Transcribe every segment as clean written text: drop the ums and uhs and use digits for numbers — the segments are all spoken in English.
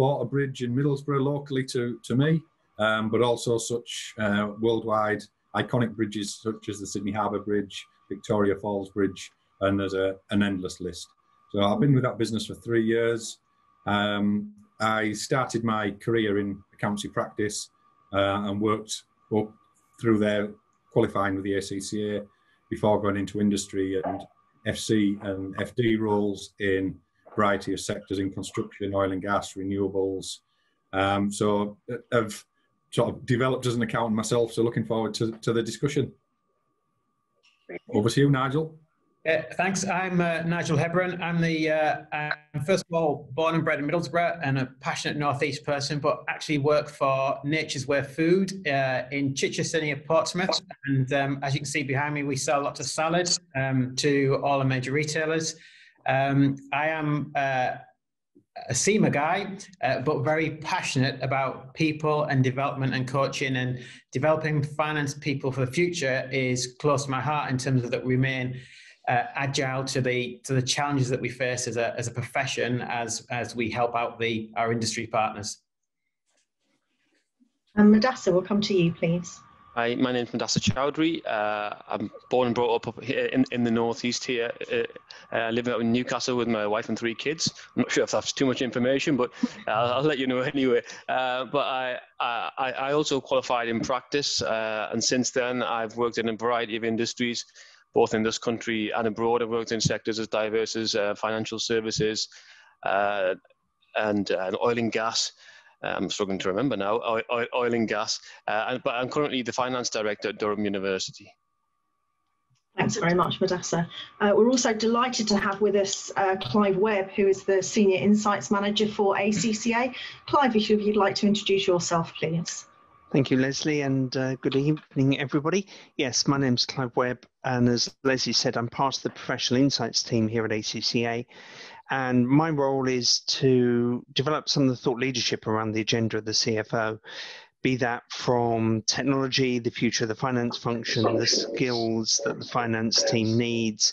transport a bridge in Middlesbrough locally to me, but also such worldwide iconic bridges such as the Sydney Harbour Bridge, Victoria Falls Bridge, and there's an endless list. So I've been with that business for 3 years. I started my career in accountancy practice and worked up through there, qualifying with the ACCA before going into industry and FC and FD roles in a variety of sectors in construction, oil and gas, renewables. So I've sort of developed as an accountant myself, so looking forward to the discussion. Over to you, Nigel. Thanks. I'm Nigel Hebron. I'm first of all born and bred in Middlesbrough and a passionate North East person, but actually work for Nature's Way Food in Chichester near Portsmouth. And as you can see behind me, we sell lots of salad to all the major retailers. I am a SEMA guy, but very passionate about people and development and coaching, and developing finance people for the future is close to my heart in terms of that we remain agile to the challenges that we face as a profession as we help out our industry partners. Modaser, we'll come to you, please. Hi, my name's Modaser Choudhary. I'm born and brought up here in the northeast here. I live out in Newcastle with my wife and 3 kids. I'm not sure if that's too much information, but I'll let you know anyway. But I also qualified in practice, and since then I've worked in a variety of industries, both in this country and abroad. I've worked in sectors as diverse as financial services and oil and gas. I'm struggling to remember now, oil and gas. But I'm currently the finance director at Durham University. Thanks very much, Modaser. We're also delighted to have with us Clive Webb, who is the Senior Insights Manager for ACCA. Clive, if you'd like to introduce yourself, please. Thank you, Lesley, and good evening, everybody. Yes, my name's Clive Webb, and as Lesley said, I'm part of the Professional Insights team here at ACCA, and my role is to develop some of the thought leadership around the agenda of the CFO, be that from technology, the future of the finance function, the skills that the finance team needs,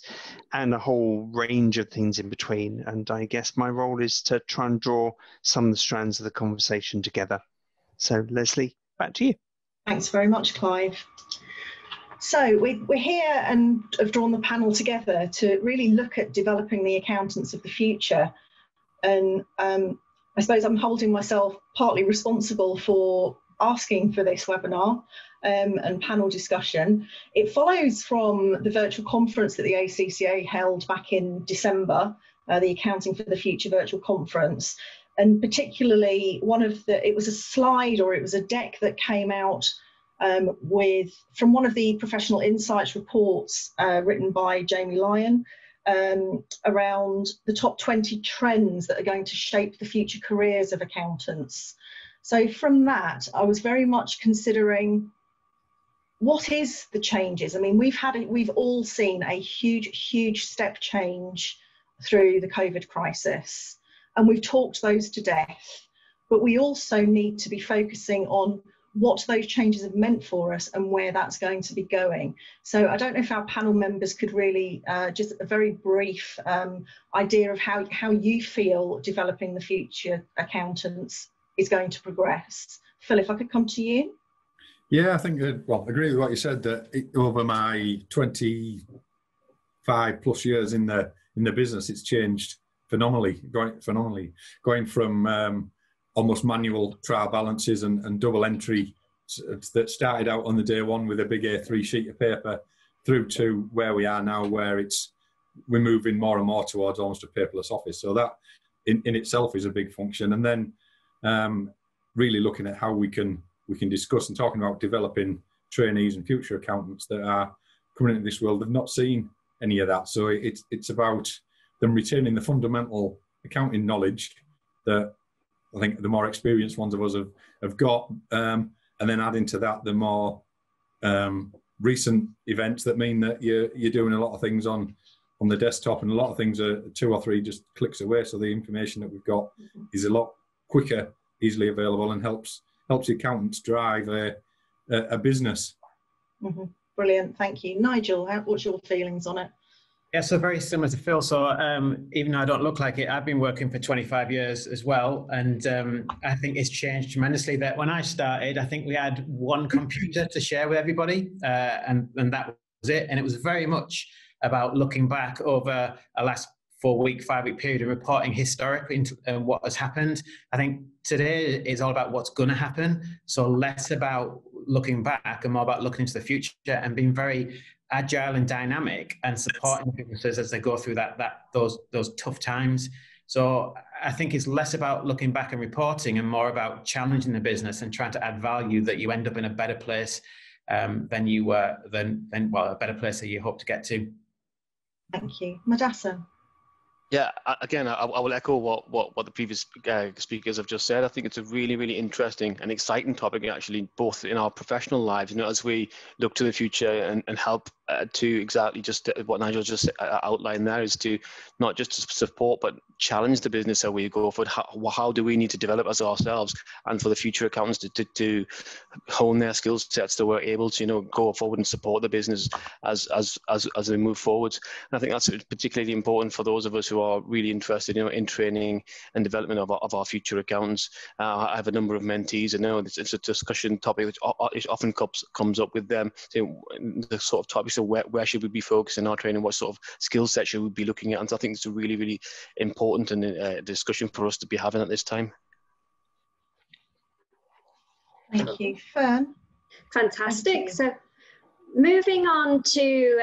and a whole range of things in between. And I guess my role is to try and draw some of the strands of the conversation together. So, Lesley, back to you. Thanks very much, Clive. So we're here and have drawn the panel together to really look at developing the accountants of the future. And I suppose I'm holding myself partly responsible for asking for this webinar and panel discussion. It follows from the virtual conference that the ACCA held back in December, the Accounting for the Future virtual conference. And particularly it was a slide, or it was a deck that came out from one of the Professional Insights reports written by Jamie Lyon around the top 20 trends that are going to shape the future careers of accountants. So from that, I was very much considering what is the changes. I mean, we've all seen a huge step change through the COVID crisis, and we've talked those to death, but we also need to be focusing on what those changes have meant for us and where that's going to be going. So I don't know if our panel members could really just a very brief idea of how you feel developing the future accountants is going to progress. Phil, if I could come to you. Yeah, I think, well, I agree with what you said, that over my 25 plus years in the business, it's changed phenomenally, going from almost manual trial balances and double entry that started out on the day one with a big A3 sheet of paper through to where we are now, where we're moving more and more towards almost a paperless office. So that in itself is a big function. And then really looking at how we can discuss and talking about developing trainees and future accountants that are coming into this world have not seen any of that. So it's about them retaining the fundamental accounting knowledge that I think the more experienced ones of us have got, and then adding to that the more recent events that mean that you're doing a lot of things on the desktop, and a lot of things are 2 or 3 just clicks away. So the information that we've got is a lot quicker, easily available, and helps the accountants drive a business. Brilliant, thank you. Nigel, what's your feelings on it? Yeah, so very similar to Phil. So even though I don't look like it, I've been working for 25 years as well. And I think it's changed tremendously. That when I started, I think we had one computer to share with everybody, and that was it. And it was very much about looking back over a last 4-week, 5-week period and reporting historically into what has happened. I think today is all about what's going to happen. So less about looking back and more about looking into the future and being very agile and dynamic and supporting businesses as they go through those tough times. So I think it's less about looking back and reporting and more about challenging the business and trying to add value that you end up in a better place than you were, a better place that you hope to get to. Thank you. Modaser. Yeah, again, I will echo what the previous speakers have just said. I think it's a really, really interesting and exciting topic, actually, both in our professional lives, as we look to the future and help to exactly just what Nigel just outlined there, is to not just to support, but challenge the business that we go for. How do we need to develop as ourselves, and for the future accountants to hone their skill sets so we're able to, go forward and support the business as they move forward. And I think that's particularly important for those of us who are really interested, in training and development of our future accountants. I have a number of mentees, and it's a discussion topic which often comes up with them. The sort of topics of where should we be focusing our training, what sort of skill set should we be looking at, and so I think it's a really, really important and discussion for us to be having at this time. Thank you. Fern. Fantastic. So moving on to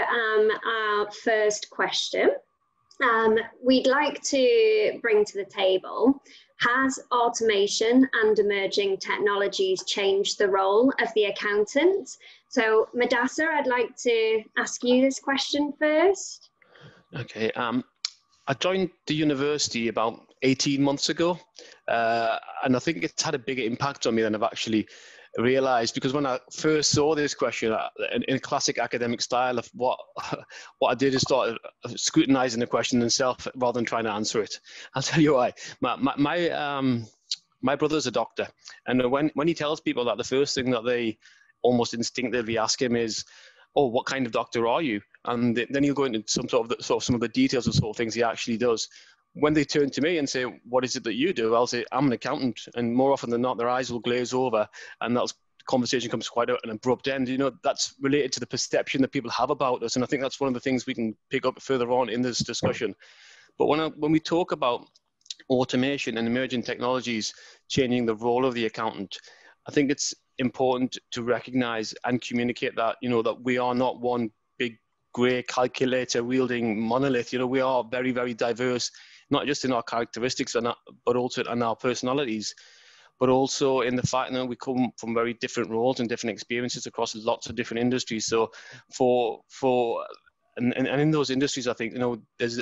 our first question. We'd like to bring to the table, has automation and emerging technologies changed the role of the accountant? So Modaser, I'd like to ask you this question first. Okay. I joined the university about 18 months ago, and I think it's had a bigger impact on me than I've actually realised, because when I first saw this question in a classic academic style of what I did is start scrutinising the question itself rather than trying to answer it. I'll tell you why. My brother's a doctor, and when he tells people that, the first thing that they almost instinctively ask him is, "Oh, what kind of doctor are you?" And then he'll go into some of the details of sort of things he actually does. When they turn to me and say, "What is it that you do?" I'll say, "I'm an accountant." And more often than not, their eyes will glaze over, and that conversation comes quite an abrupt end. That's related to the perception that people have about us. And I think that's one of the things we can pick up further on in this discussion. But when we talk about automation and emerging technologies changing the role of the accountant, I think it's important to recognize and communicate that, that we are not one big grey calculator wielding monolith. We are very, very diverse, not just in our characteristics but also in our personalities, but also in the fact that we come from very different roles and different experiences across lots of different industries. So and in those industries, I think, there's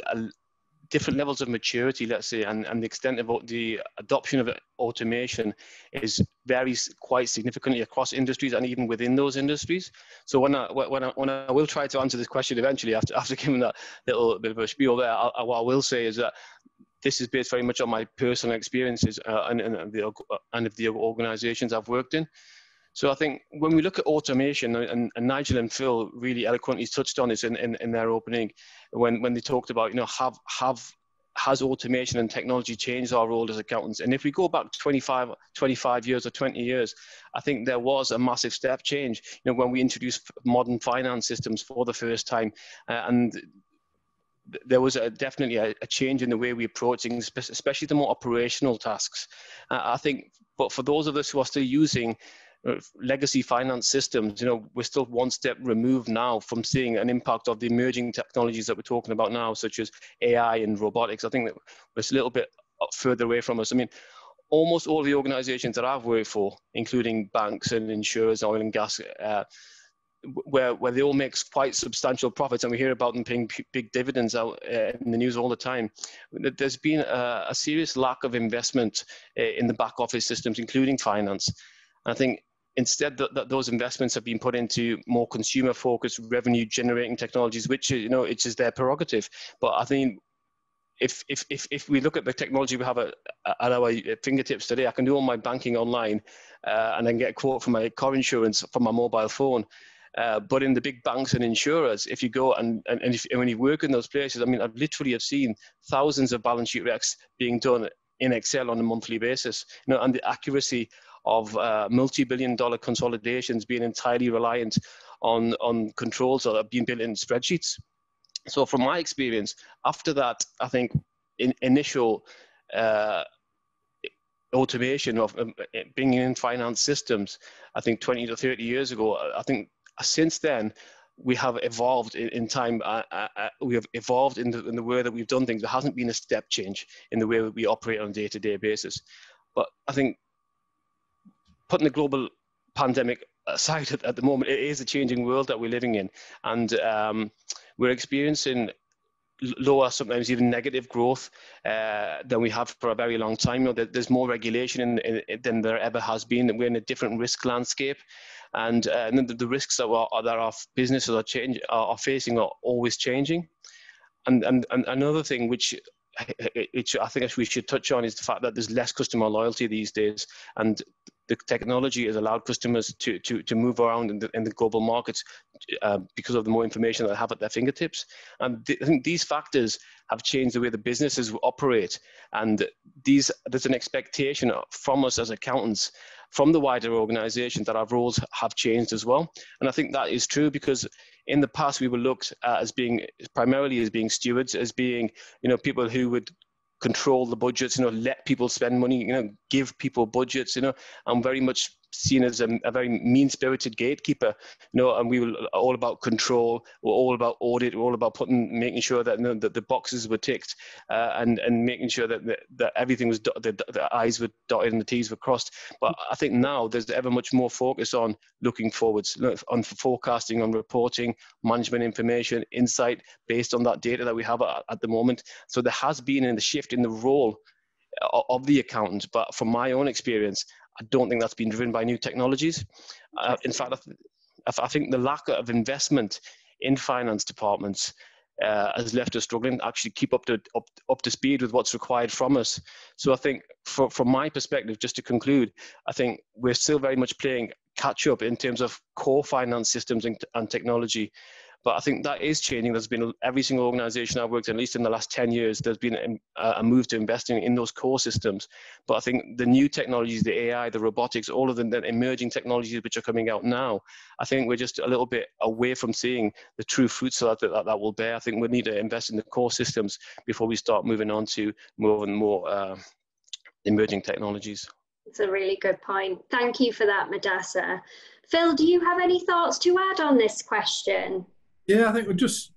different levels of maturity, let's say, and the extent of the adoption of automation varies quite significantly across industries and even within those industries. So when I will try to answer this question eventually, after giving that little bit of a spiel there, what I will say is that this is based very much on my personal experiences and of the organisations I've worked in. So I think when we look at automation, and Nigel and Phil really eloquently touched on this in their opening, when they talked about, has automation and technology changed our role as accountants? And if we go back 25 years or 20 years, I think there was a massive step change, when we introduced modern finance systems for the first time. And there was definitely a change in the way we approach things, especially the more operational tasks. I think, but for those of us who are still using legacy finance systems, we're still one step removed now from seeing an impact of the emerging technologies that we're talking about now, such as AI and robotics. I think that it's a little bit further away from us. I mean, almost all the organizations that I've worked for, including banks and insurers, oil and gas, where they all make quite substantial profits, and we hear about them paying big dividends out in the news all the time. There's been a serious lack of investment in the back office systems, including finance. And I think instead that those investments have been put into more consumer-focused, revenue-generating technologies, which it's just their prerogative. But I think if we look at the technology we have at our fingertips today, I can do all my banking online, and then get a quote for my car insurance from my mobile phone. But in the big banks and insurers, if you go and when you work in those places, I mean, I've literally have seen thousands of balance sheet recs being done in Excel on a monthly basis, and the accuracy of multi-billion-dollar consolidations being entirely reliant on controls that are being built in spreadsheets. So from my experience, after that, I think initial automation of bringing in finance systems, I think 20 to 30 years ago, I think since then, we have evolved in time. We have evolved in the way that we've done things. There hasn't been a step change in the way that we operate on a day-to-day basis. But I think putting the global pandemic aside at the moment, it is a changing world that we're living in. And we're experiencing lower, sometimes even negative growth than we have for a very long time. There's more regulation than there ever has been. We're in a different risk landscape. And the risks that our businesses are facing are always changing. And another thing which I think we should touch on is the fact that there's less customer loyalty these days, and the technology has allowed customers to move around in the global markets because of the more information they have at their fingertips. And I think these factors have changed the way the businesses operate, and there's an expectation from us as accountants, from the wider organization, that our roles have changed as well. And I think that is true, because in the past we were looked at as being stewards, as being, people who would control the budgets, let people spend money, give people budgets, I'm very much seen as a very mean-spirited gatekeeper, and we were all about control, we're all about audit, we're all about making sure that, that the boxes were ticked, and making sure that everything was the I's were dotted and the T's were crossed. But I think now there's ever much more focus on looking forwards, on forecasting, on reporting, management information, insight based on that data that we have at the moment. So there has been a shift in the role of the accountant, but from my own experience, I don't think that's been driven by new technologies. In fact, I think the lack of investment in finance departments has left us struggling to actually keep up to speed with what's required from us. So I think, from my perspective, just to conclude, I think we're still very much playing catch up in terms of core finance systems and technology. But I think that is changing. There's been every single organization I've worked in, at least in the last 10 years, there's been a move to investing in those core systems. But I think the new technologies, the AI, the robotics, all of the emerging technologies which are coming out now, I think we're just a little bit away from seeing the true fruits that will bear. I think we need to invest in the core systems before we start moving on to more and more emerging technologies. It's a really good point. Thank you for that, Modaser. Phil, do you have any thoughts to add on this question? Yeah, I think we're just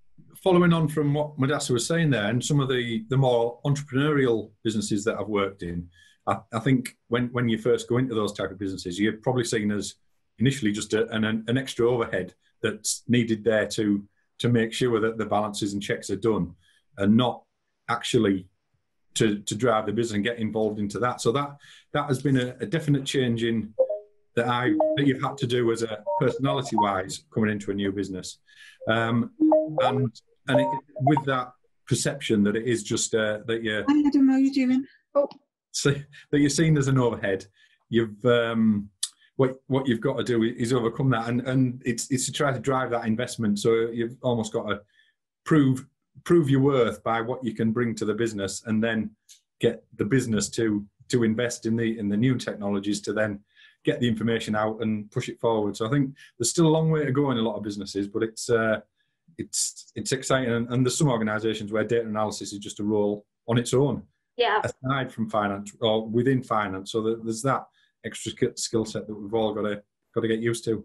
following on from what Modaser was saying there, and some of the more entrepreneurial businesses that I've worked in. I think when you first go into those type of businesses, you're probably seen as initially just an extra overhead that's needed there to make sure that the balances and checks are done, and not actually to drive the business and get involved into that. So that has been a definite change in that you've had to do as a personality-wise coming into a new business. And with that perception that it is just that you're... Hi, Adam, how are you doing? So that you're seen as an overhead, you've what you've got to do is overcome that, and it's to try to drive that investment. So you've almost got to prove your worth by what you can bring to the business, and then get the business to invest in the new technologies to then get the information out and push it forward. So I think there's still a long way to go in a lot of businesses, but it's exciting. And there's some organisations where data analysis is just a role on its own, aside from finance or within finance. So there's that extra skill set that we've all got to get used to.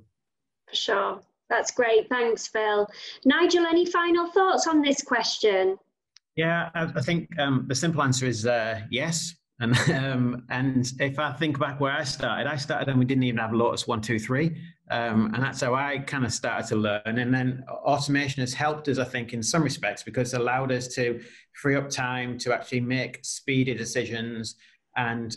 For sure. That's great. Thanks, Phil. Nigel, any final thoughts on this question? Yeah, I think the simple answer is yes. And if I think back where I started and we didn't even have Lotus 1, 2, 3. And that's how I kind of started to learn. And then automation has helped us, I think, in some respects, because it allowed us to free up time to actually make speedy decisions and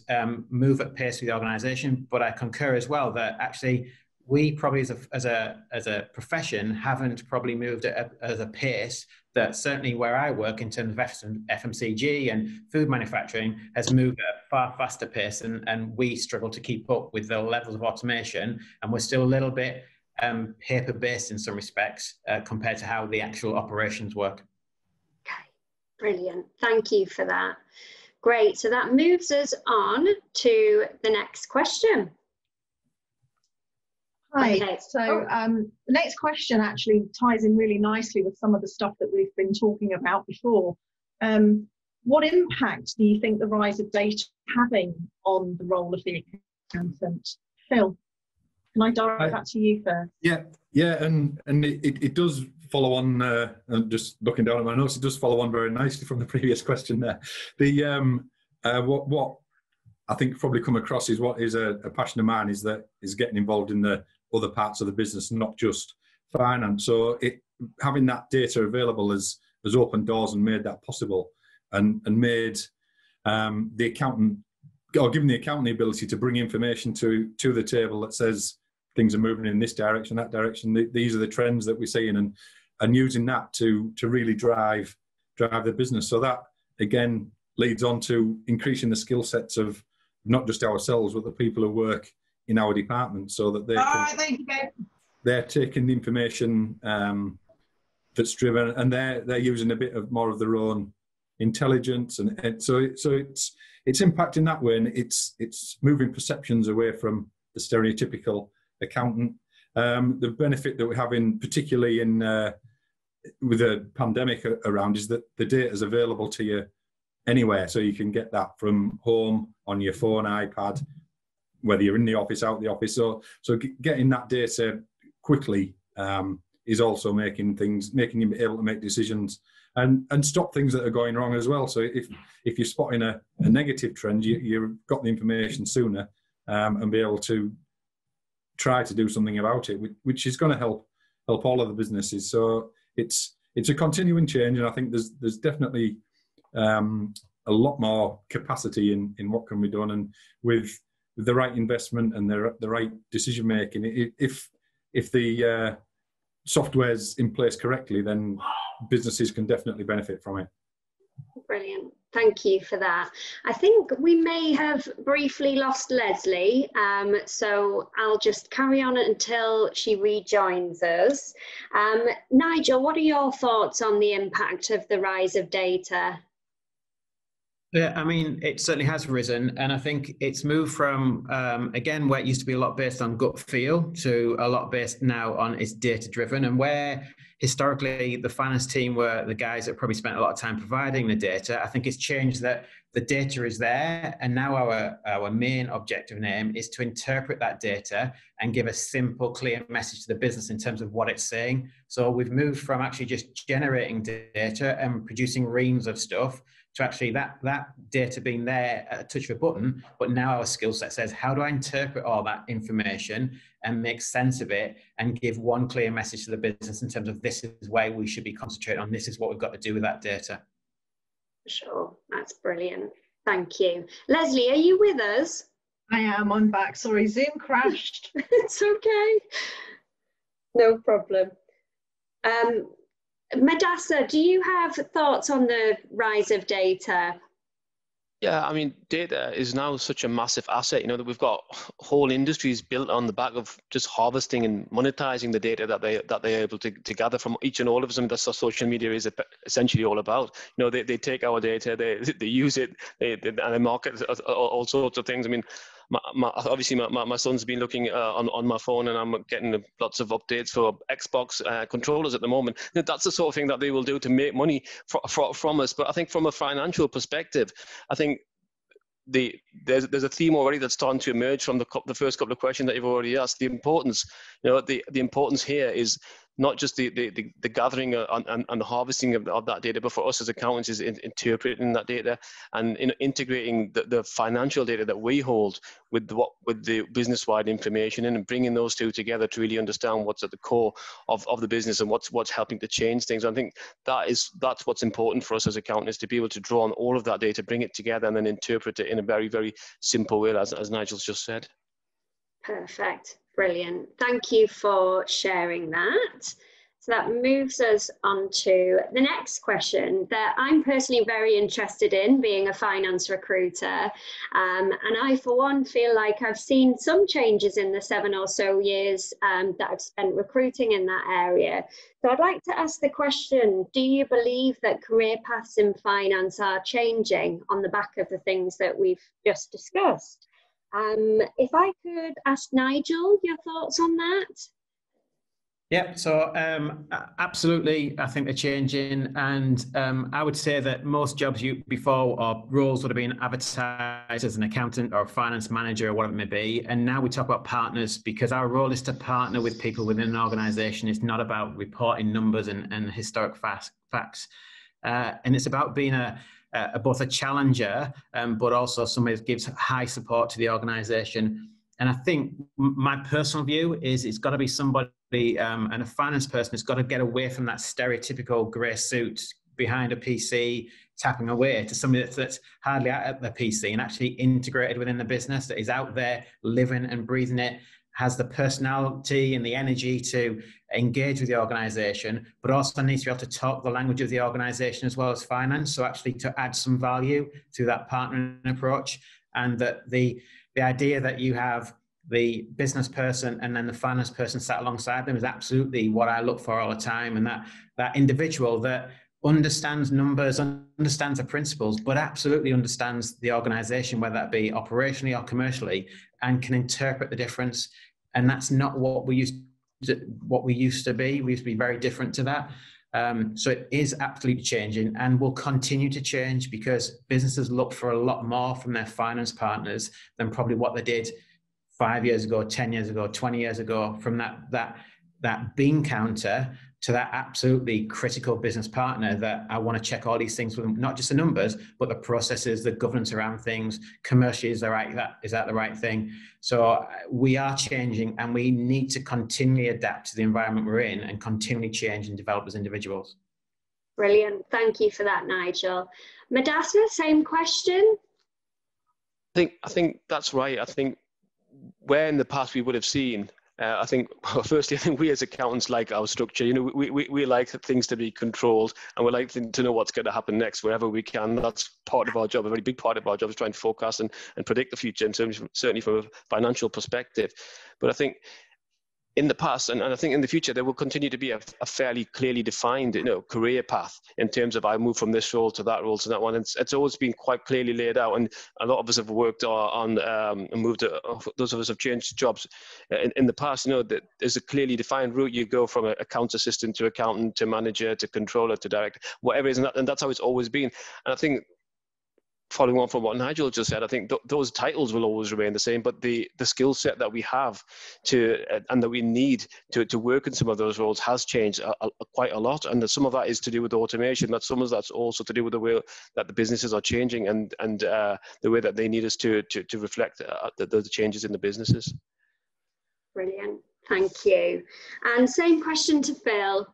move at pace with the organization. But I concur as well that actually we probably as a profession haven't probably moved at a pace that certainly where I work in terms of FMCG and food manufacturing has moved at a far faster pace, and we struggle to keep up with the levels of automation, and we're still a little bit paper-based in some respects compared to how the actual operations work. Okay, brilliant. Thank you for that. Great. So that moves us on to the next question. Hi. Okay. So the next question actually ties in really nicely with some of the stuff that we've been talking about before. What impact do you think the rise of data is having on the role of the accountant? Phil, can I direct that to you first? Yeah, and it does follow on. I'm just looking down at my notes. It does follow on very nicely from the previous question there. What I think probably come across is what is a passion of mine is getting involved in the other parts of the business, not just finance. So having that data available has opened doors and made that possible, and made the accountant, or given the accountant the ability to bring information to the table that says things are moving in this direction, that direction. These are the trends that we're seeing, and using that to really drive the business. So that again leads on to increasing the skill sets of not just ourselves, but the people who work in our department, so that they're taking the information that's driven, and they're using a bit more of their own intelligence, and so it's impacting that way, and it's moving perceptions away from the stereotypical accountant. The benefit that we're having, particularly with the pandemic around, is that the data is available to you anywhere, so you can get that from home, on your phone, iPad, whether you're in the office, out the office. So getting that data quickly is also making you able to make decisions and stop things that are going wrong as well. So if you're spotting a negative trend, you've got the information sooner and be able to try to do something about it, which is going to help all of the businesses. So it's a continuing change, and I think there's definitely a lot more capacity in what can be done, and with the right investment and the right decision making. If the software's in place correctly, then businesses can definitely benefit from it. Brilliant. Thank you for that. I think we may have briefly lost Lesley, so I'll just carry on until she rejoins us. Nigel, what are your thoughts on the impact of the rise of data? Yeah, I mean, it certainly has risen, and I think it's moved from, again, where it used to be a lot based on gut feel to a lot based now on it's data-driven, and where historically the finance team were the guys that probably spent a lot of time providing the data. I think it's changed that the data is there, and now our main objective and aim is to interpret that data and give a simple, clear message to the business in terms of what it's saying. So we've moved from actually just generating data and producing reams of stuff to actually that data being there at a touch of a button, but now our skill set says, how do I interpret all that information and make sense of it and give one clear message to the business in terms of this is where we should be concentrating on, this is what we've got to do with that data. Sure, that's brilliant. Thank you. Lesley, are you with us? I am, I'm back. Sorry, Zoom crashed. It's okay. No problem. Modaser, do you have thoughts on the rise of data? Yeah, I mean, data is now such a massive asset, you know, that we've got whole industries built on the back of just harvesting and monetizing the data that they're able to gather from each and all of us. And that's what social media is essentially all about. You know, they take our data, they use it, and they market all sorts of things. I mean, obviously my son's been looking on my phone, and I'm getting lots of updates for Xbox controllers at the moment. You know, that's the sort of thing that they will do to make money from us. But I think from a financial perspective, I think there's a theme already that's starting to emerge from the first couple of questions that you've already asked. The importance, you know, the importance here is not just the gathering and the harvesting of that data, but for us as accountants is interpreting that data and integrating the financial data that we hold with the business-wide information and bringing those two together to really understand what's at the core of the business and what's helping to change things. I think that's what's important for us as accountants, to be able to draw on all of that data, bring it together, and then interpret it in a very, very simple way, as Nigel's just said. Perfect. Brilliant. Thank you for sharing that. So that moves us on to the next question that I'm personally very interested in, being a finance recruiter. And I, for one, feel like I've seen some changes in the 7 or so years that I've spent recruiting in that area. So I'd like to ask the question, do you believe that career paths in finance are changing on the back of the things that we've just discussed? If I could ask Nigel your thoughts on that. Yeah, so absolutely, I think they're changing, and I would say that most jobs before or roles would have been advertised as an accountant or a finance manager or whatever it may be, and now we talk about partners because our role is to partner with people within an organisation. It's not about reporting numbers and historic facts, and it's about being both a challenger, but also somebody that gives high support to the organisation. And I think my personal view is it's got to be somebody, and a finance person has got to get away from that stereotypical grey suit behind a PC, tapping away, to somebody that's hardly at the PC and actually integrated within the business, that is out there living and breathing it, has the personality and the energy to engage with the organisation, but also needs to be able to talk the language of the organisation as well as finance. So actually to add some value to that partnering approach, and that the idea that you have the business person and then the finance person sat alongside them is absolutely what I look for all the time. And that individual that understands numbers, understands the principles, but absolutely understands the organisation, whether that be operationally or commercially, and can interpret the difference. And that's not what we used to be. We used to be very different to that. So it is absolutely changing and will continue to change, because businesses look for a lot more from their finance partners than probably what they did 5 years ago, 10 years ago, 20 years ago, from that bean counter to that absolutely critical business partner that I want to check all these things with them, not just the numbers, but the processes, the governance around things, commercially, is that the right thing? So we are changing, and we need to continually adapt to the environment we're in and continually change and develop as individuals. Brilliant. Thank you for that, Nigel. Modaser, same question. I think that's right. I think where in the past we would have seen, I think we as accountants like our structure. You know, we like things to be controlled, and we like to know what's going to happen next wherever we can. That's part of our job. A very big part of our job is trying to forecast and predict the future, and certainly from a financial perspective. But I think in the past, and I think in the future, there will continue to be a fairly clearly defined, career path in terms of I move from this role to that role to that one. It's always been quite clearly laid out, and a lot of us have worked on and moved. Those of us have changed jobs in the past. That there's a clearly defined route. You go from accounts assistant to accountant to manager to controller to director, whatever it is, and that's how it's always been. And I think, following on from what Nigel just said, I think those titles will always remain the same, but the skill set that we have and that we need to work in some of those roles has changed quite a lot. And some of that is to do with automation, but some of that's also to do with the way that the businesses are changing and the way that they need us to reflect the changes in the businesses. Brilliant, thank you. And same question to Phil.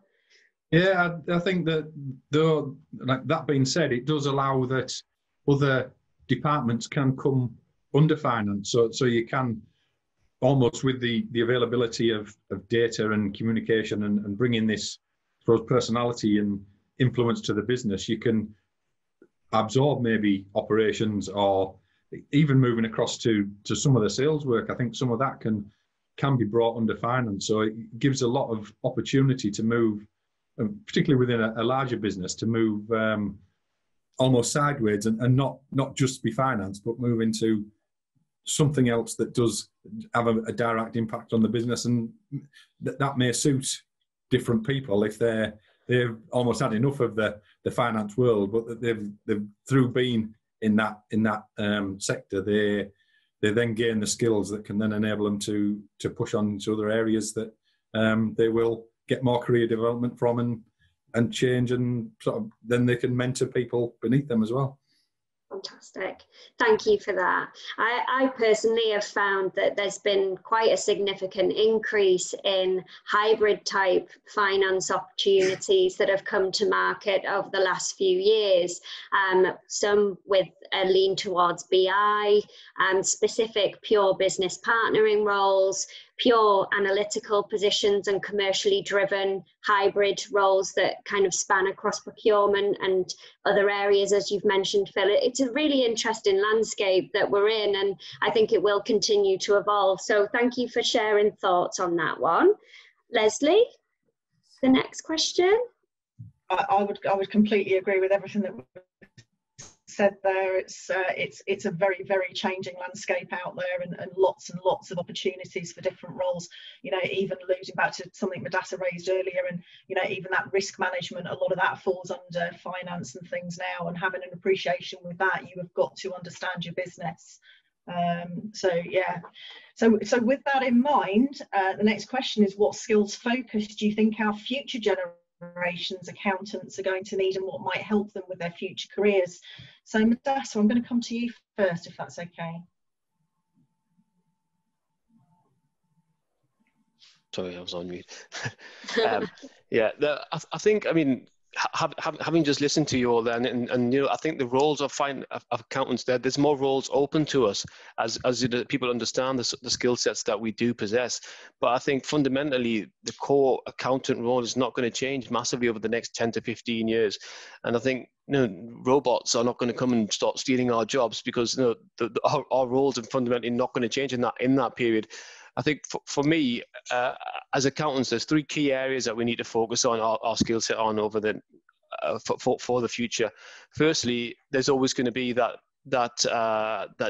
Yeah, I think that, though, like that being said, it does allow that other departments can come under finance. So you can, almost with the availability of data and communication and bringing this, I suppose, personality and influence to the business, you can absorb maybe operations, or even moving across to some of the sales work. I think some of that can be brought under finance. So it gives a lot of opportunity to move, particularly within a larger business, to move almost sideways and not just be finance, but move into something else that does have a direct impact on the business. And that may suit different people if they've almost had enough of the finance world, but they've through being in that sector, they then gain the skills that can then enable them to push on to other areas that they will get more career development from and change, and sort of then they can mentor people beneath them as well. Fantastic. Thank you for that. I personally have found that there's been quite a significant increase in hybrid type finance opportunities that have come to market over the last few years. Some with a lean towards BI, specific pure business partnering roles, pure analytical positions and commercially driven hybrid roles that kind of span across procurement and other areas, as you've mentioned, Phil. It's a really interesting landscape that we're in, and I think it will continue to evolve. So thank you for sharing thoughts on that one. Lesley, the next question. I would completely agree with everything that was said there. It's a very, very changing landscape out there, and lots of opportunities for different roles. You know, even alluding back to something Modaser raised earlier, and you know, even that risk management, a lot of that falls under finance and things now. And having an appreciation with that, you have got to understand your business. So with that in mind, the next question is, what skills focus do you think our future generations accountants are going to need, and what might help them with their future careers? So Modaser, I'm going to come to you first, if that's okay. Sorry, I was on mute. Yeah, I think, I mean, having just listened to you all then, and you know, I think the roles of accountants, there's more roles open to us as people understand the skill sets that we do possess. But I think fundamentally the core accountant role is not going to change massively over the next 10 to 15 years. And I think, you know, robots are not going to come and start stealing our jobs, because you know, our roles are fundamentally not going to change in that period. I think for me, as accountants, there's three key areas that we need to focus on our skill set on over the for the future. Firstly, there's always going to be that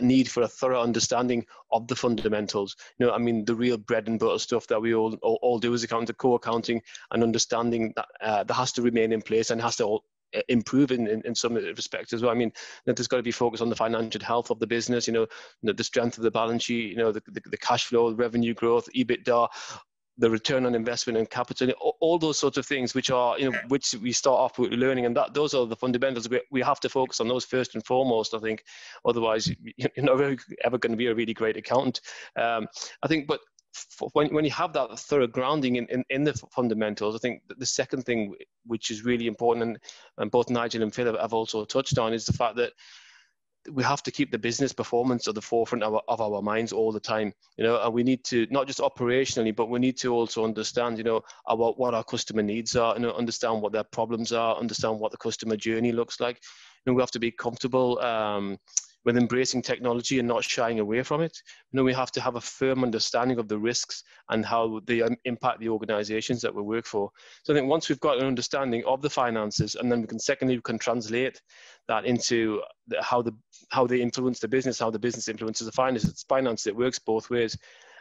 need for a thorough understanding of the fundamentals. You know, I mean, the real bread and butter stuff that we all do as accountants, the core accounting and understanding that has to remain in place and has to improve in some respects as well. I mean, there's got to be focus on the financial health of the business, you know, the strength of the balance sheet, you know, the cash flow, revenue growth, EBITDA, the return on investment and capital, all those sorts of things, which are, you know, which we start off with learning, and those are the fundamentals. We have to focus on those first and foremost, I think. Otherwise, you're not ever going to be a really great accountant. I think, but when you have that thorough grounding in the fundamentals, I think the second thing which is really important, and both Nigel and Phil have also touched on, is the fact that we have to keep the business performance at the forefront of our minds all the time. You know, and we need to, not just operationally, but we need to also understand, you know, what our customer needs are, you know, understand what their problems are, understand what the customer journey looks like. You know, we have to be comfortable with embracing technology and not shying away from it. You know, we have to have a firm understanding of the risks and how they impact the organizations that we work for. So I think once we've got an understanding of the finances, and then we can translate that into how they influence the business, how the business influences the finances. It's finance, it works both ways.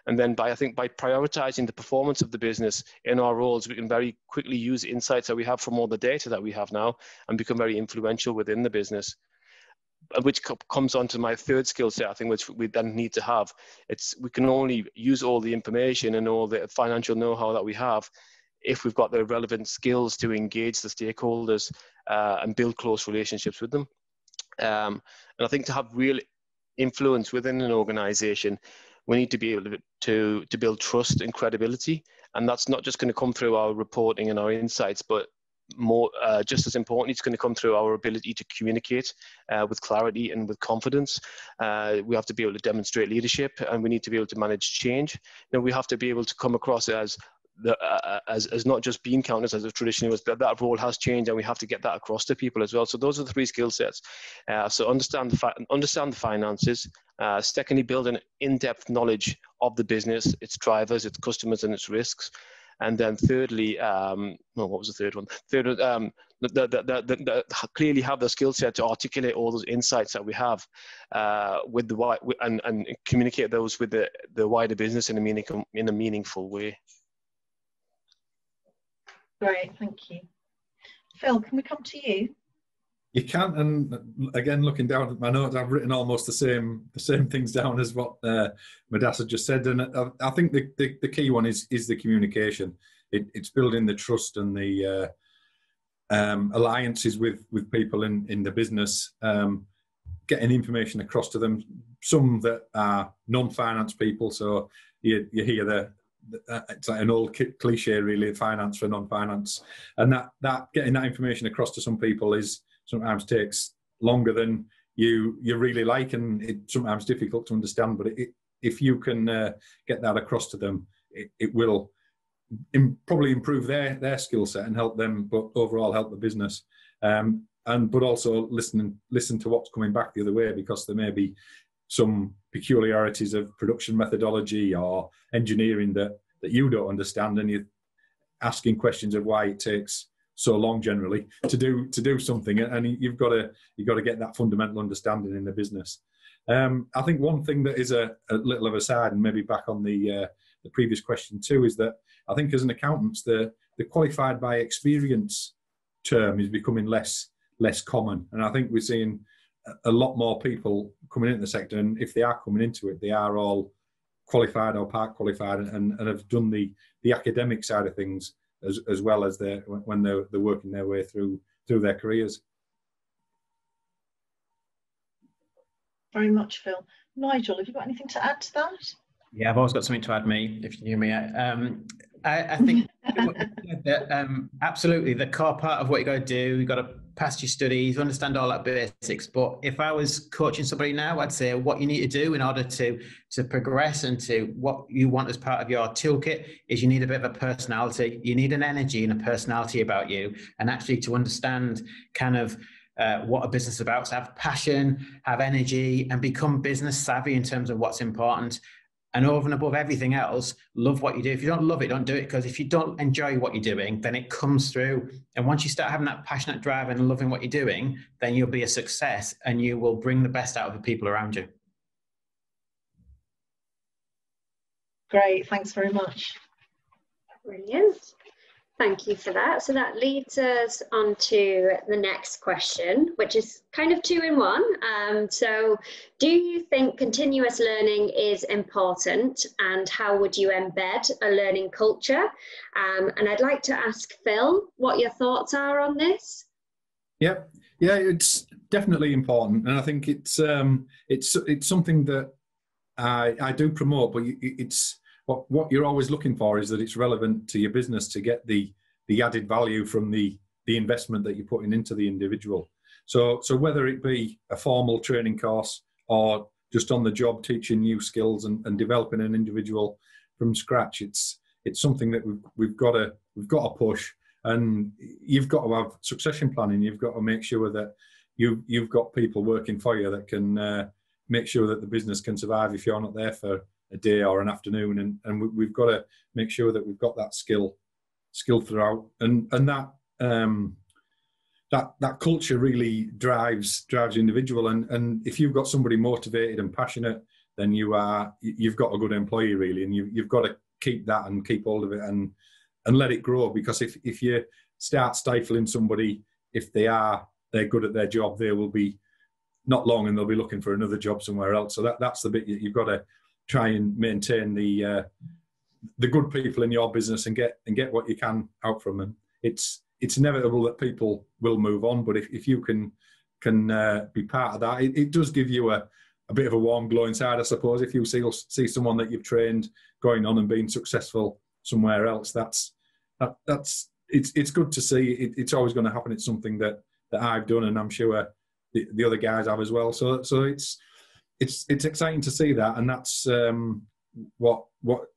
And then by prioritizing the performance of the business in our roles, we can very quickly use insights that we have from all the data that we have now and become very influential within the business. Which comes on to my third skill set, I think, which we then need to have. We can only use all the information and all the financial know-how that we have if we've got the relevant skills to engage the stakeholders and build close relationships with them. And I think to have real influence within an organization, we need to be able to build trust and credibility. And that's not just going to come through our reporting and our insights, but more just as importantly, it's going to come through our ability to communicate with clarity and with confidence. We have to be able to demonstrate leadership, and we need to be able to manage change. You know, we have to be able to come across as not just bean counters as it traditionally was. That role has changed, and we have to get that across to people as well. So those are the three skill sets. So understand the finances. Secondly, build an in-depth knowledge of the business, its drivers, its customers, and its risks. And then thirdly, what was the third one? Third, clearly have the skill set to articulate all those insights that we have with and communicate those with the wider business in a meaningful way. Great, thank you. Phil, can we come to you? You can, and again, looking down at my notes, I've written almost the same things down as what Modaser just said, and I think the key one is the communication. It's building the trust and the alliances with people in the business, getting information across to them. Some that are non-finance people, so you hear it's like an old cliche, really, finance for non-finance, and that getting that information across to some people sometimes takes longer than you really like, and it's sometimes difficult to understand. But if you can get that across to them, it will probably improve their skill set and help them, but overall help the business. But also listen to what's coming back the other way, because there may be some peculiarities of production methodology or engineering that you don't understand, and you're asking questions of why it takes so long generally to do something, and you've got to get that fundamental understanding in the business. I think one thing that is a little of a side, and maybe back on the previous question too, is that I think as an accountant, the qualified by experience term is becoming less common, and I think we're seeing a lot more people coming into the sector, and if they are coming into it, they are all qualified or part qualified, and have done the academic side of things as well as when they're working their way through their careers. Very much, Phil. Nigel, have you got anything to add to that? Yeah, I've always got something to add, me, if you hear me. I think that, absolutely, the core part of what you got to do, you've got to pass your studies, understand all that basics. But if I was coaching somebody now, I'd say what you need to do in order to progress and to what you want as part of your toolkit is you need a bit of a personality. You need an energy and a personality about you, and actually to understand kind of what a business is about, to have passion, have energy, and become business savvy in terms of what's important. And over and above everything else, love what you do. If you don't love it, don't do it, because if you don't enjoy what you're doing, then it comes through. And once you start having that passionate drive and loving what you're doing, then you'll be a success and you will bring the best out of the people around you. Great, thanks very much. Brilliant. Thank you for that. So that leads us on to the next question, which is kind of two in one. So do you think continuous learning is important, and how would you embed a learning culture? And I'd like to ask Phil what your thoughts are on this. Yeah, it's definitely important, and I think it's something that I do promote, but it's what you're always looking for is that it's relevant to your business to get the added value from the investment that you're putting into the individual. So whether it be a formal training course or just on the job teaching new skills and developing an individual from scratch, it's something that we've got to push. And you've got to have succession planning. You've got to make sure that you've got people working for you that can make sure that the business can survive if you're not there for a day or an afternoon. And we've got to make sure that we've got that skill throughout. And that culture really drives the individual. And if you've got somebody motivated and passionate, then you've got a good employee really, and you've got to keep that and keep hold of it and let it grow. Because if you start stifling somebody, if they're good at their job, they will be not long and they'll be looking for another job somewhere else. So that's the bit you've got to try and maintain the good people in your business and get what you can out from them. It's inevitable that people will move on, but if you can be part of that, it does give you a bit of a warm glow inside, I suppose. If you see someone that you've trained going on and being successful somewhere else, it's good to see. It's always going to happen. It's something that I've done, and I'm sure the other guys have as well. So it's exciting to see that, and that's what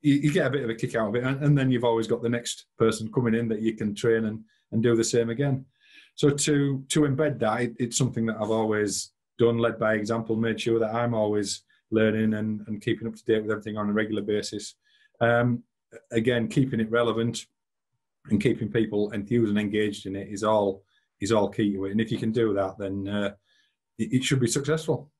you get a bit of a kick out of it, and then you've always got the next person coming in that you can train and do the same again. So to embed that, it's something that I've always done, led by example, made sure that I'm always learning and keeping up to date with everything on a regular basis. Again, keeping it relevant and keeping people enthused and engaged in it is all key to it. And if you can do that, then it should be successful.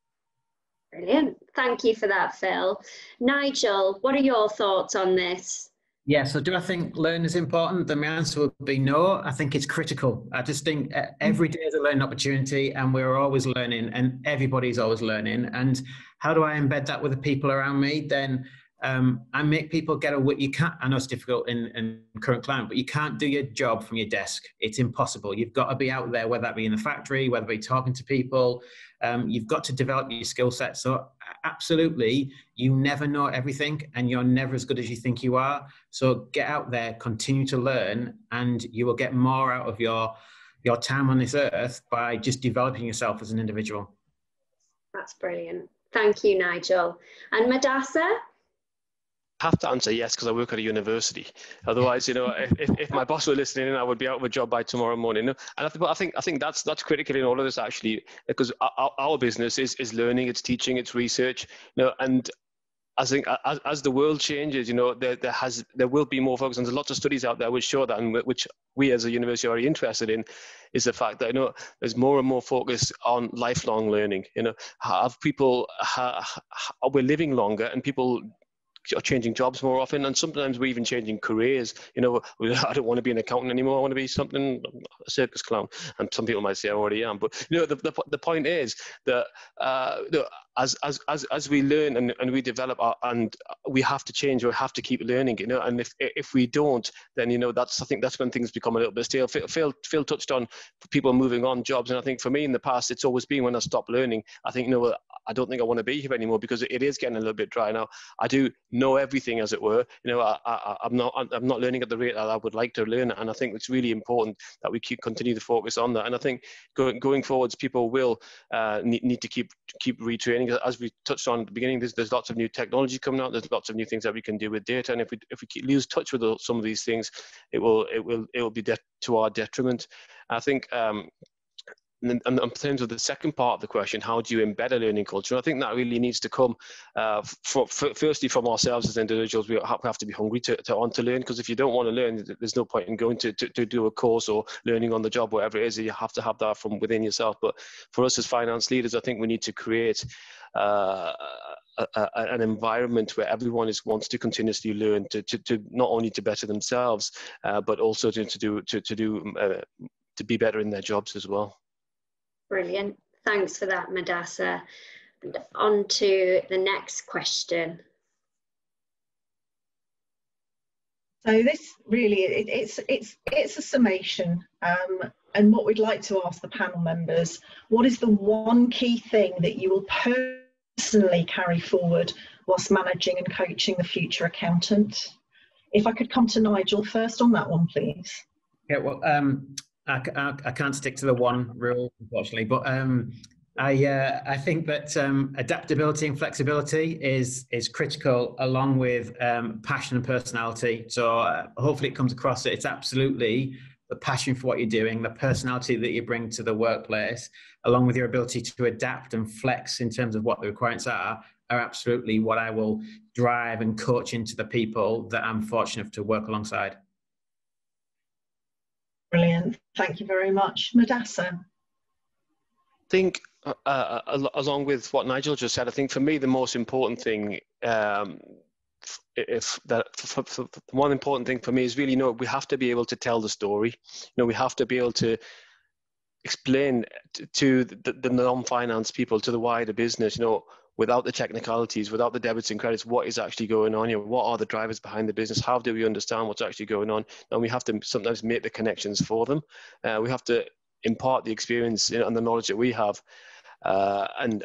Brilliant. Thank you for that, Phil. Nigel, what are your thoughts on this? Yeah, so do I think learning is important? Then my answer would be no. I think it's critical. I just think every day is a learning opportunity, and we're always learning, and everybody's always learning. And how do I embed that with the people around me? Then I make people get you can't, I know it's difficult in current climate, but you can't do your job from your desk. It's impossible. You've got to be out there, whether that be in the factory, whether it be talking to people. You've got to develop your skill set. So absolutely, you never know everything, and you're never as good as you think you are. So get out there, continue to learn, and you will get more out of your time on this earth by just developing yourself as an individual. That's brilliant. Thank you, Nigel. And Modaser? have to answer yes because I work at a university. Otherwise, if my boss were listening in, I would be out of a job by tomorrow morning. And I think that's critical in all of this, actually, because our business is learning, it's teaching, it's research. And I think as the world changes, there will be more focus, and there's lots of studies out there which show that, and which we as a university are very interested in, is the fact that there's more and more focus on lifelong learning. We're living longer, and people are changing jobs more often, and sometimes we're even changing careers. I don't want to be an accountant anymore. I want to be a circus clown. And some people might say I already am. But the point is that as we learn and we develop, and we have to change, or we have to keep learning. And if we don't, then I think that's when things become a little bit stale. Phil touched on people moving on jobs, and I think for me in the past, it's always been when I stopped learning. I think I don't think I want to be here anymore, because it is getting a little bit dry now. I do know everything, as it were. I'm not learning at the rate that I would like to learn, and I think it's really important that we continue to focus on that. And I think going forwards, people will need to keep retraining. As we touched on at the beginning, there's lots of new technology coming out. There's lots of new things that we can do with data, and if we lose touch with some of these things, it will be to our detriment. I think. And in terms of the second part of the question, how do you embed a learning culture? I think that really needs to come firstly from ourselves as individuals. We have to be hungry to want to learn, because if you don't want to learn, there's no point in going to do a course or learning on the job, whatever it is. You have to have that from within yourself. But for us as finance leaders, I think we need to create an environment where everyone wants to continuously learn, to not only to better themselves, but also to be better in their jobs as well. Brilliant. Thanks for that, Modaser. And on to the next question. So this really, it's a summation. And what we'd like to ask the panel members, what is the one key thing that you will personally carry forward whilst managing and coaching the future accountant? If I could come to Nigel first on that one, please. Yeah, well, I can't stick to the one rule, unfortunately, but I think that adaptability and flexibility is critical, along with passion and personality. So hopefully it comes across that it's absolutely the passion for what you're doing, the personality that you bring to the workplace, along with your ability to adapt and flex in terms of what the requirements are absolutely what I will drive and coach into the people that I'm fortunate to work alongside. Brilliant. Thank you very much. Modaser. I think, along with what Nigel just said, I think for me the most important thing, one important thing for me is really, we have to be able to tell the story. We have to be able to explain to the non-finance people, to the wider business, without the technicalities, without the debits and credits, what is actually going on here? What are the drivers behind the business? How do we understand what's actually going on? And we have to sometimes make the connections for them. We have to impart the experience and the knowledge that we have. And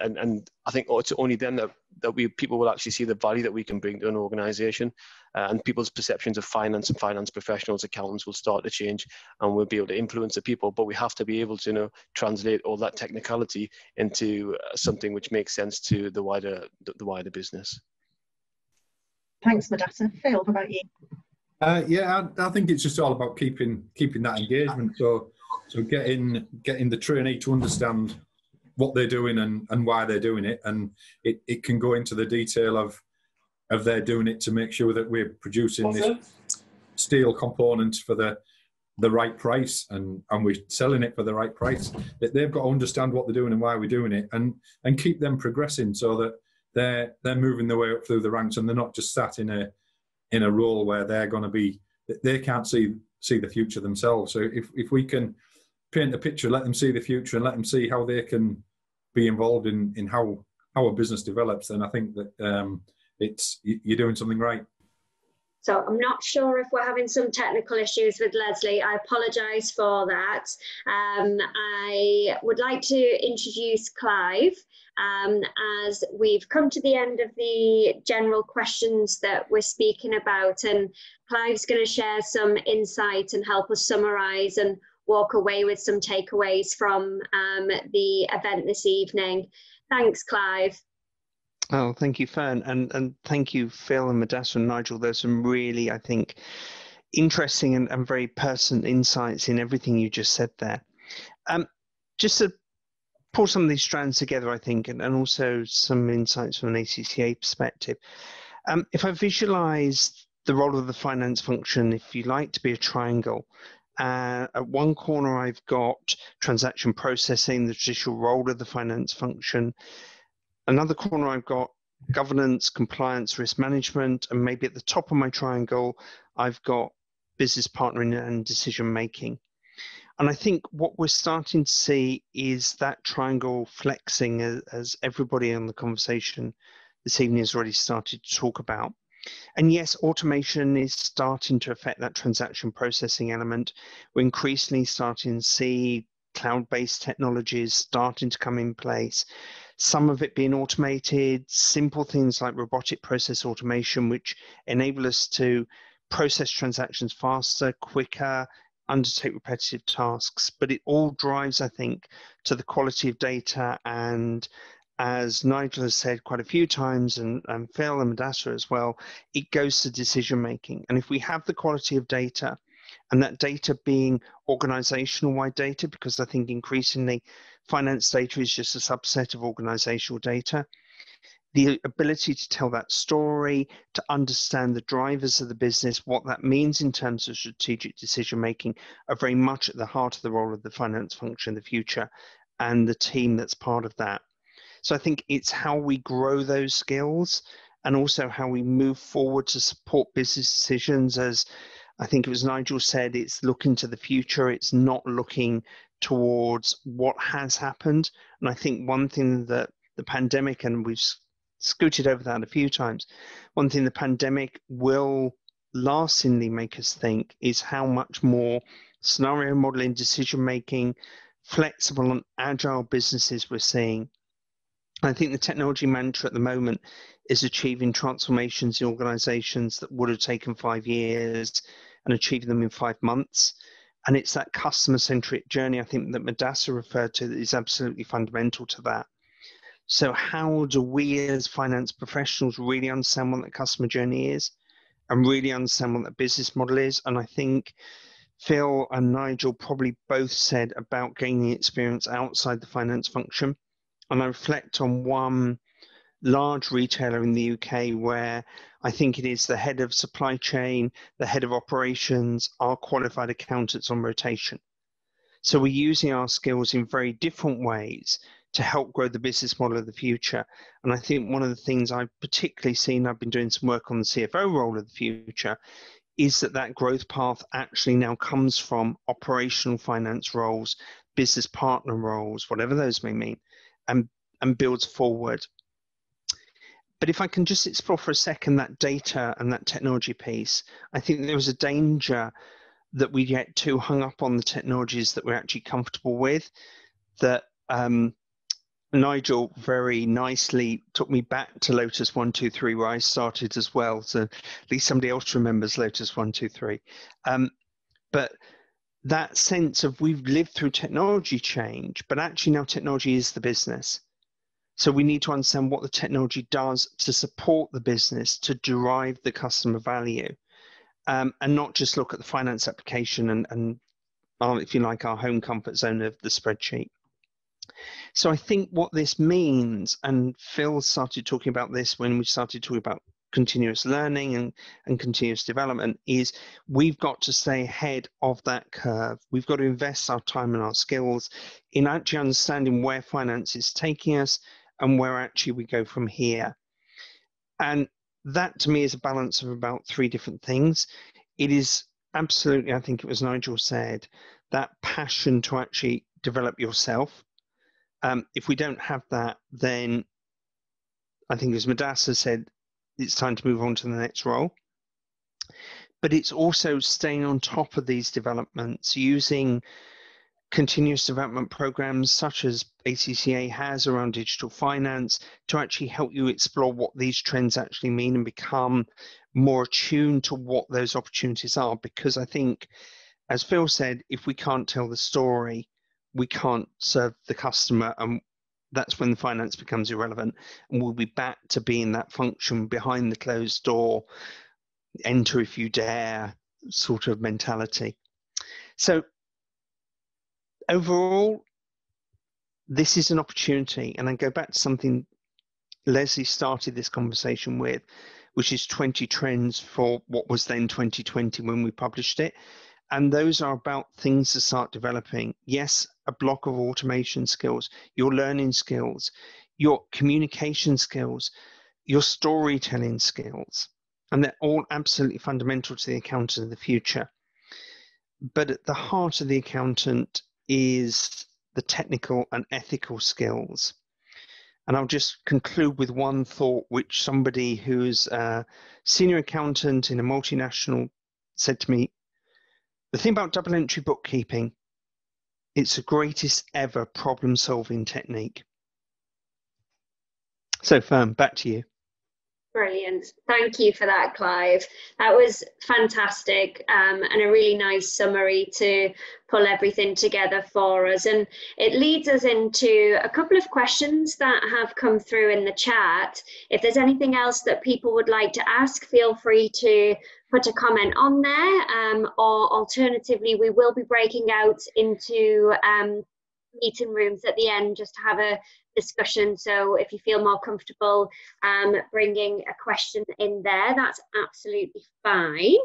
I think it's only then that people will actually see the value that we can bring to an organization, and people's perceptions of finance and finance professionals, accountants, will start to change, and we'll be able to influence the people. But we have to be able to translate all that technicality into something which makes sense to the wider business. Thanks, Modaser. Phil, how about you? Yeah, I think it's just all about keeping that engagement. So getting the trainee to understand what they're doing and why they're doing it, and it can go into the detail of they're doing it to make sure that we're producing this steel components for the right price, and we're selling it for the right price. That they've got to understand what they're doing and why we're doing it, and keep them progressing so that they're moving their way up through the ranks, and they're not just sat in a role where they're going to be, they can't see the future themselves. So if we can paint a picture, let them see the future, and let them see how they can be involved in how a business develops, then I think that you're doing something right. So I'm not sure if we're having some technical issues with Lesley. I apologise for that. I would like to introduce Clive, as we've come to the end of the general questions that we're speaking about, and Clive's going to share some insight and help us summarise and walk away with some takeaways from the event this evening. Thanks, Clive. Oh, thank you, Fern, and thank you, Phil and Modaser and Nigel. There's some really, I think, interesting and very pertinent insights in everything you just said there. Just to pull some of these strands together, I think, and also some insights from an ACCA perspective. If I visualize the role of the finance function, if you like, to be a triangle, at one corner I've got transaction processing, the traditional role of the finance function. Another corner I've got governance, compliance, risk management, and maybe at the top of my triangle I've got business partnering and decision making. And I think what we're starting to see is that triangle flexing, as everybody on the conversation this evening has already started to talk about. And yes, automation is starting to affect that transaction processing element. We're increasingly starting to see cloud-based technologies starting to come in place. Some of it being automated, simple things like robotic process automation, which enable us to process transactions faster, quicker, undertake repetitive tasks. But it all drives, I think, to the quality of data. And as Nigel has said quite a few times, and Phil and Modaser as well, it goes to decision making. And if we have the quality of data, and that data being organizational wide data, because I think increasingly finance data is just a subset of organizational data, the ability to tell that story, to understand the drivers of the business, what that means in terms of strategic decision making, are very much at the heart of the role of the finance function in the future and the team that's part of that. So I think it's how we grow those skills and also how we move forward to support business decisions. As I think it was Nigel said, it's looking to the future. It's not looking towards what has happened. And I think one thing that the pandemic, and we've scooted over that a few times, one thing the pandemic will lastingly make us think is how much more scenario modeling, decision making, flexible and agile businesses we're seeing. I think the technology mantra at the moment is achieving transformations in organizations that would have taken 5 years and achieving them in 5 months. And it's that customer-centric journey, I think, that Modaser referred to, that is absolutely fundamental to that. So how do we as finance professionals really understand what the customer journey is and really understand what the business model is? And I think Phil and Nigel probably both said about gaining experience outside the finance function. And I reflect on one large retailer in the UK where I think it is the head of supply chain, the head of operations, are qualified accountants on rotation. So we're using our skills in very different ways to help grow the business model of the future. And I think one of the things I've particularly seen, I've been doing some work on the CFO role of the future, is that growth path actually now comes from operational finance roles, business partner roles, whatever those may mean, and builds forward. But if I can just explore for a second that data and that technology piece, I think there was a danger that we get too hung up on the technologies that we're actually comfortable with, that Nigel very nicely took me back to Lotus 123, where I started as well. So at least somebody else remembers Lotus 123. But that sense of we've lived through technology change, but actually now technology is the business. So we need to understand what the technology does to support the business, to derive the customer value, and not just look at the finance application and if you like, our home comfort zone of the spreadsheet. So I think what this means, and Phil started talking about this when we started talking about continuous learning and continuous development, is we've got to stay ahead of that curve. We've got to invest our time and our skills in actually understanding where finance is taking us and where actually we go from here. And that to me is a balance of about 3 different things. It is absolutely, I think it was Nigel said, that passion to actually develop yourself. If we don't have that, then I think as Modaser said, it's time to move on to the next role. But it's also staying on top of these developments, using continuous development programs such as ACCA has around digital finance to actually help you explore what these trends actually mean and become more attuned to what those opportunities are. Because I think, as Phil said, if we can't tell the story, we can't serve the customer, and that's when the finance becomes irrelevant, and we'll be back to being that function behind the closed door, enter if you dare sort of mentality. So overall, this is an opportunity, and I go back to something Lesley started this conversation with, which is 20 trends for what was then 2020 when we published it. And those are about things to start developing. Yes, a block of automation skills, your learning skills, your communication skills, your storytelling skills. And they're all absolutely fundamental to the accountant of the future. But at the heart of the accountant is the technical and ethical skills. And I'll just conclude with one thought, which somebody who's a senior accountant in a multinational said to me. The thing about double entry bookkeeping, it's the greatest ever problem solving technique. So Fern, back to you. Brilliant. Thank you for that, Clive. That was fantastic, and a really nice summary to pull everything together for us. And it leads us into a couple of questions that have come through in the chat. If there's anything else that people would like to ask, feel free to put a comment on there, or alternatively, we will be breaking out into meeting rooms at the end just to have a discussion. So if you feel more comfortable bringing a question in there, that's absolutely fine.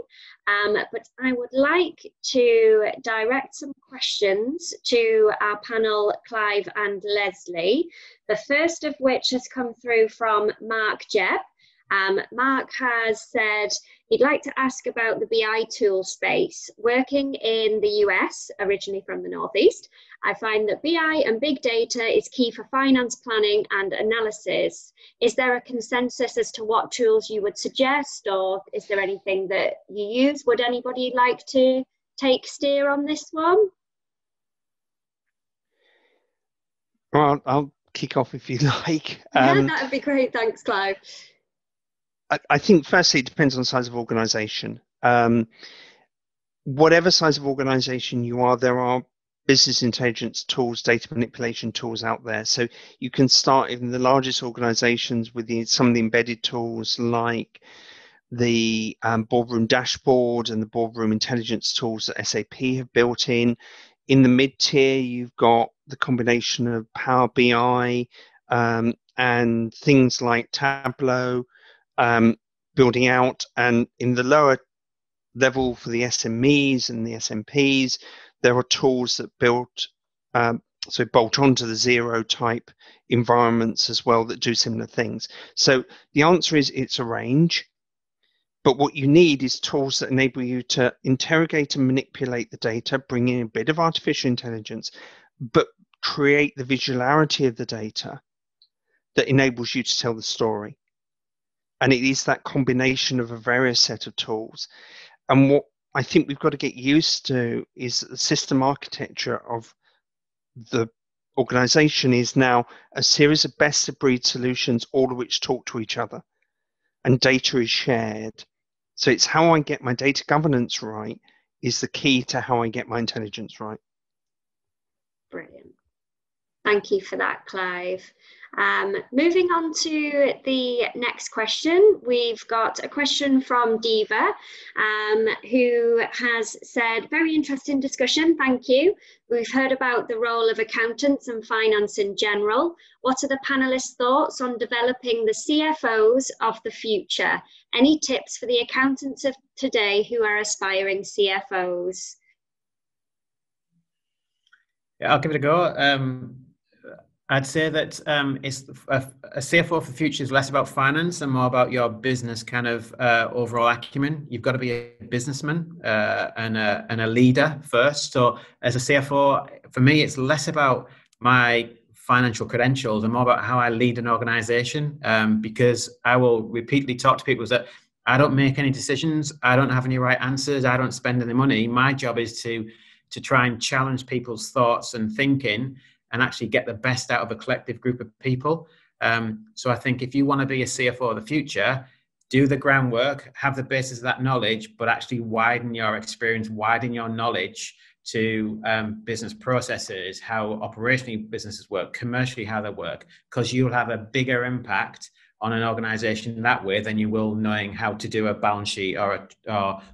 But I would like to direct some questions to our panel, Clive and Lesley. The first of which has come through from Mark Jebb. Mark has said he'd like to ask about the BI tool space. Working in the US, originally from the Northeast, I find that BI and big data is key for finance planning and analysis. Is there a consensus as to what tools you would suggest, or is there anything that you use? Would anybody like to take steer on this one? Well, I'll kick off if you like. Yeah, that would be great. Thanks, Clive. I think firstly, it depends on the size of organization. Whatever size of organization you are, there are business intelligence tools, data manipulation tools out there. So you can start in the largest organizations with some of the embedded tools like the boardroom dashboard and the boardroom intelligence tools that SAP have built in. In the mid-tier, you've got the combination of Power BI and things like Tableau, building out, and in the lower level for the SMEs and the SMPs, there are tools that bolt onto the Zero type environments as well that do similar things. So the answer is it's a range, but what you need is tools that enable you to interrogate and manipulate the data, bring in a bit of artificial intelligence, but create the visuality of the data that enables you to tell the story. And it is that combination of a various set of tools. And what I think we've got to get used to is that the system architecture of the organization is now a series of best of breed solutions, all of which talk to each other. And data is shared. So it's how I get my data governance right is the key to how I get my intelligence right. Brilliant. Thank you for that, Clive. Moving on to the next question, we've got a question from Diva, who has said, very interesting discussion, thank you. We've heard about the role of accountants and finance in general. What are the panelists' thoughts on developing the CFOs of the future? Any tips for the accountants of today who are aspiring CFOs? Yeah, I'll give it a go. I'd say that it's a CFO for the future is less about finance and more about your business kind of overall acumen. You've got to be a businessman and a leader first. So as a CFO, for me, it's less about my financial credentials and more about how I lead an organization, because I will repeatedly talk to people that I don't make any decisions. I don't have any right answers. I don't spend any money. My job is to try and challenge people's thoughts and thinking and actually get the best out of a collective group of people. So I think if you want to be a CFO of the future, do the groundwork, have the basis of that knowledge, but actually widen your experience, widen your knowledge to business processes, how operationally businesses work, commercially how they work, because you'll have a bigger impact on an organization that way than you will knowing how to do a balance sheet or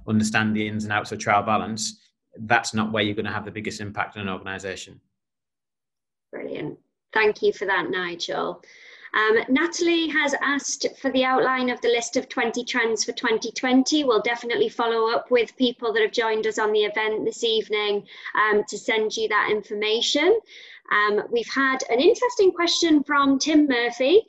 understand the ins and outs of trial balance. That's not where you're going to have the biggest impact on an organization. Brilliant. Thank you for that, Nigel. Natalie has asked for the outline of the list of 20 trends for 2020. We'll definitely follow up with people that have joined us on the event this evening to send you that information. We've had an interesting question from Tim Murphy.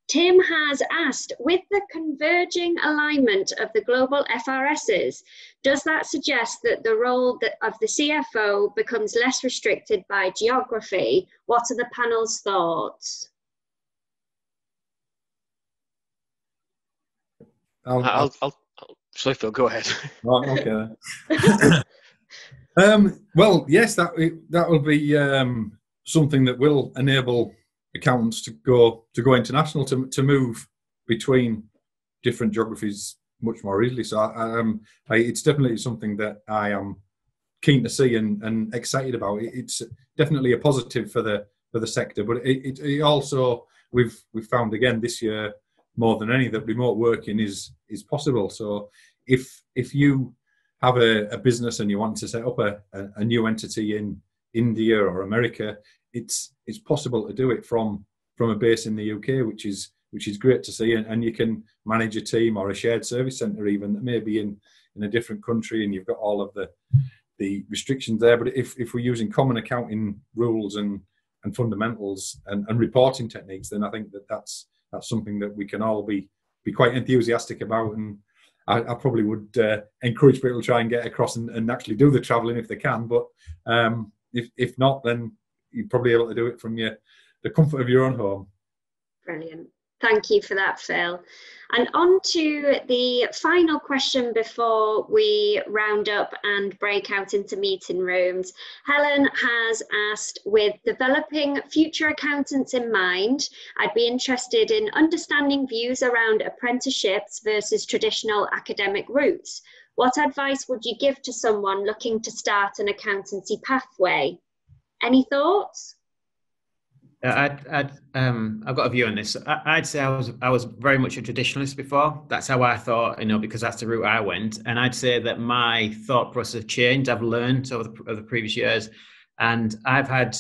Tim has asked, with the converging alignment of the global FRSs, does that suggest that the role of the CFO becomes less restricted by geography? What are the panel's thoughts? Sorry, Phil, go ahead. Oh, okay. Well, yes, that will be something that will enable accountants to go international, to move between different geographies much more easily. So it's definitely something that I am keen to see and excited about. It's definitely a positive for the sector, but it also we've found again this year more than any that remote working is possible. So if you have a business and you want to set up a new entity in India or America, it's possible to do it from a base in the UK, which is great to see. And you can manage a team or a shared service centre even that may be in a different country, and you've got all of the restrictions there. But if we're using common accounting rules and fundamentals and reporting techniques, then I think that's something that we can all be quite enthusiastic about. And I probably would encourage people to try and get across and actually do the travelling if they can. But if not, then you're probably able to do it from the comfort of your own home. Brilliant. Thank you for that, Phil. And on to the final question before we round up and break out into meeting rooms. Helen has asked, with developing future accountants in mind, I'd be interested in understanding views around apprenticeships versus traditional academic routes. What advice would you give to someone looking to start an accountancy pathway? Any thoughts? I've got a view on this. I'd say I was very much a traditionalist before. That's how I thought, because that's the route I went. And I'd say that my thought process changed. I've learned over the previous years, and I've had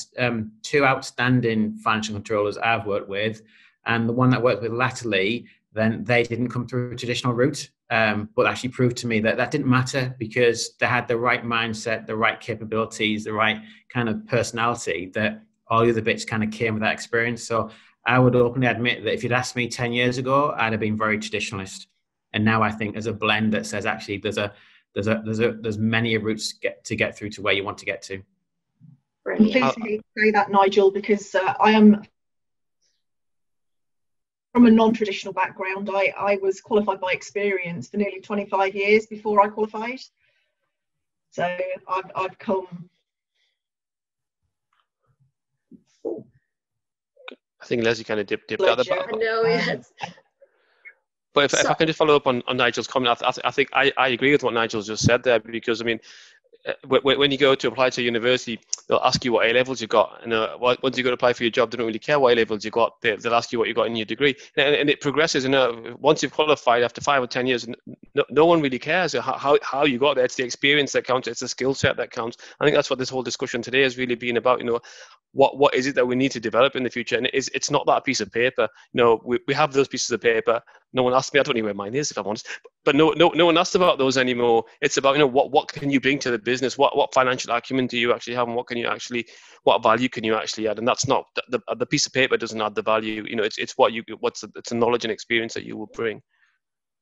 two outstanding financial controllers I've worked with, and the one that I worked with latterly, then they didn't come through a traditional route, but actually proved to me that didn't matter, because they had the right mindset, the right capabilities, the right kind of personality, that all the other bits kind of came with that experience. So I would openly admit that if you'd asked me 10 years ago, I'd have been very traditionalist. And now I think there's a blend that says actually there's many routes to get through to where you want to get to. Brilliant. I'm pleased to say that, Nigel, because I am from a non-traditional background. I was qualified by experience for nearly 25 years before I qualified. So I've come. I think Lesley kind of dipped out of the back. No, yes. But if I can just follow up on Nigel's comment, I think I agree with what Nigel's just said there, because I mean, when you go to apply to university, they'll ask you what A levels you got, and once you go to apply for your job, they don't really care what A levels you got. They'll ask you what you got in your degree, and it progresses. And once you've qualified after 5 or 10 years, no one really cares how you got there. It's the experience that counts. It's the skill set that counts. I think that's what this whole discussion today has really been about. What is it that we need to develop in the future? And it's not that piece of paper. We have those pieces of paper. No one asked me. I don't know where mine is, if I'm honest. But no one asked about those anymore. It's about what can you bring to the business? What financial acumen do you actually have, and what value can you actually add? And that's not the piece of paper doesn't add the value. It's it's the knowledge and experience that you will bring.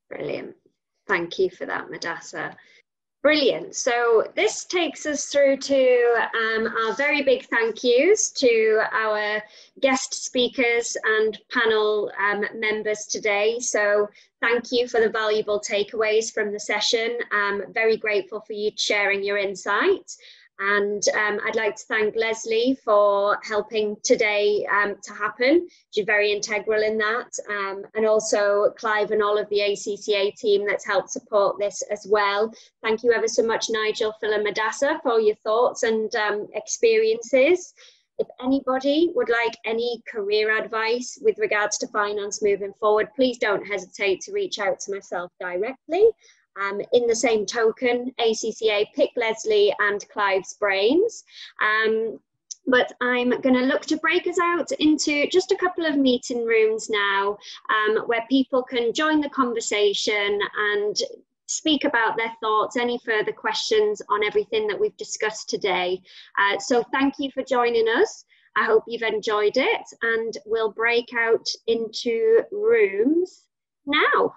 Brilliant. Thank you for that, Modaser. Brilliant. So this takes us through to our very big thank yous to our guest speakers and panel members today. So thank you for the valuable takeaways from the session. I'm very grateful for you sharing your insights. And I'd like to thank Lesley for helping today to happen. She's very integral in that. And also Clive and all of the ACCA team that's helped support this as well. Thank you ever so much, Nigel, Phil and Modaser, for your thoughts and experiences. If anybody would like any career advice with regards to finance moving forward, please don't hesitate to reach out to myself directly. In the same token, ACCA, pick Lesley and Clive's brains. But I'm going to look to break us out into just a couple of meeting rooms now, where people can join the conversation and speak about their thoughts, any further questions on everything that we've discussed today. So thank you for joining us. I hope you've enjoyed it, and we'll break out into rooms now.